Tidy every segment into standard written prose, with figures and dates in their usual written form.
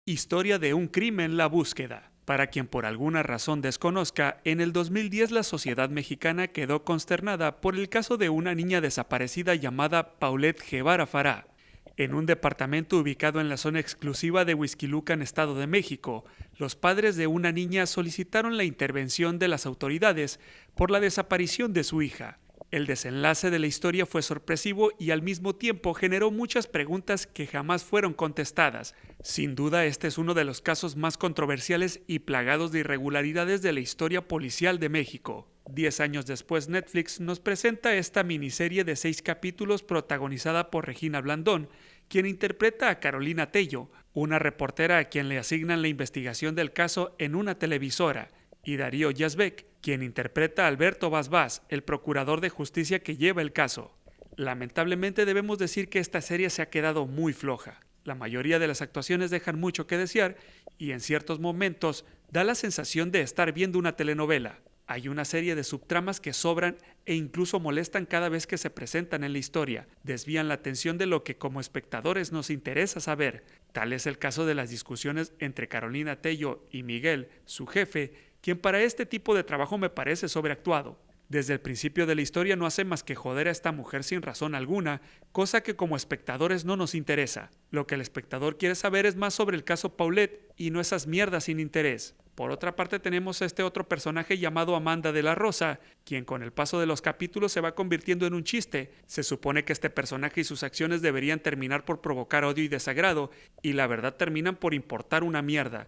Historia de un crimen, la búsqueda. Para quien por alguna razón desconozca, en el 2010 la sociedad mexicana quedó consternada por el caso de una niña desaparecida llamada Paulette Guevara Farah. En un departamento ubicado en la zona exclusiva de Huixquilucan, Estado de México, los padres de una niña solicitaron la intervención de las autoridades por la desaparición de su hija. El desenlace de la historia fue sorpresivo y al mismo tiempo generó muchas preguntas que jamás fueron contestadas. Sin duda, este es uno de los casos más controversiales y plagados de irregularidades de la historia policial de México. 10 años después, Netflix nos presenta esta miniserie de 6 capítulos protagonizada por Regina Blandón, quien interpreta a Carolina Tello, una reportera a quien le asignan la investigación del caso en una televisora, y Darío Yazbek, quien interpreta a Alberto Basbás, el procurador de justicia que lleva el caso. Lamentablemente debemos decir que esta serie se ha quedado muy floja. La mayoría de las actuaciones dejan mucho que desear y en ciertos momentos da la sensación de estar viendo una telenovela. Hay una serie de subtramas que sobran e incluso molestan cada vez que se presentan en la historia, desvían la atención de lo que como espectadores nos interesa saber. Tal es el caso de las discusiones entre Carolina Tello y Miguel, su jefe, quien para este tipo de trabajo me parece sobreactuado. Desde el principio de la historia no hace más que joder a esta mujer sin razón alguna, cosa que como espectadores no nos interesa. Lo que el espectador quiere saber es más sobre el caso Paulette y no esas mierdas sin interés. Por otra parte tenemos a este otro personaje llamado Amanda de la Rosa, quien con el paso de los capítulos se va convirtiendo en un chiste. Se supone que este personaje y sus acciones deberían terminar por provocar odio y desagrado, y la verdad terminan por importar una mierda.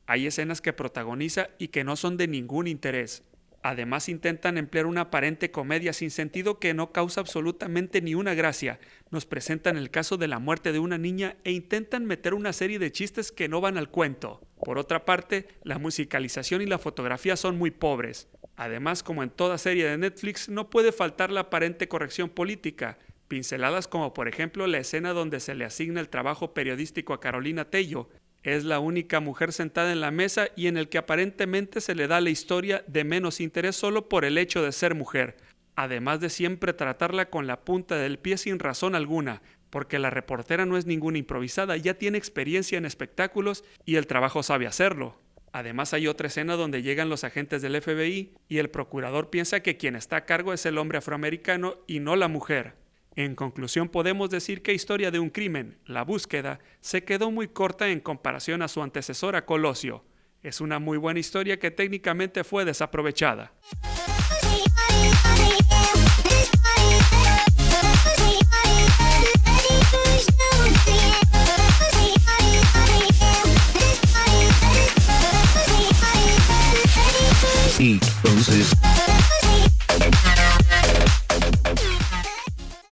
Hay escenas que protagoniza y que no son de ningún interés. Además intentan emplear una aparente comedia sin sentido que no causa absolutamente ni una gracia. Nos presentan el caso de la muerte de una niña e intentan meter una serie de chistes que no van al cuento. Por otra parte, la musicalización y la fotografía son muy pobres. Además, como en toda serie de Netflix, no puede faltar la aparente corrección política. Pinceladas como por ejemplo la escena donde se le asigna el trabajo periodístico a Carolina Tello. Es la única mujer sentada en la mesa y en el que aparentemente se le da la historia de menos interés solo por el hecho de ser mujer, además de siempre tratarla con la punta del pie sin razón alguna, porque la reportera no es ninguna improvisada, ya tiene experiencia en espectáculos y el trabajo sabe hacerlo. Además hay otra escena donde llegan los agentes del FBI y el procurador piensa que quien está a cargo es el hombre afroamericano y no la mujer. En conclusión, podemos decir que Historia de un crimen, la búsqueda, se quedó muy corta en comparación a su antecesora Colosio. Es una muy buena historia que técnicamente fue desaprovechada. Entonces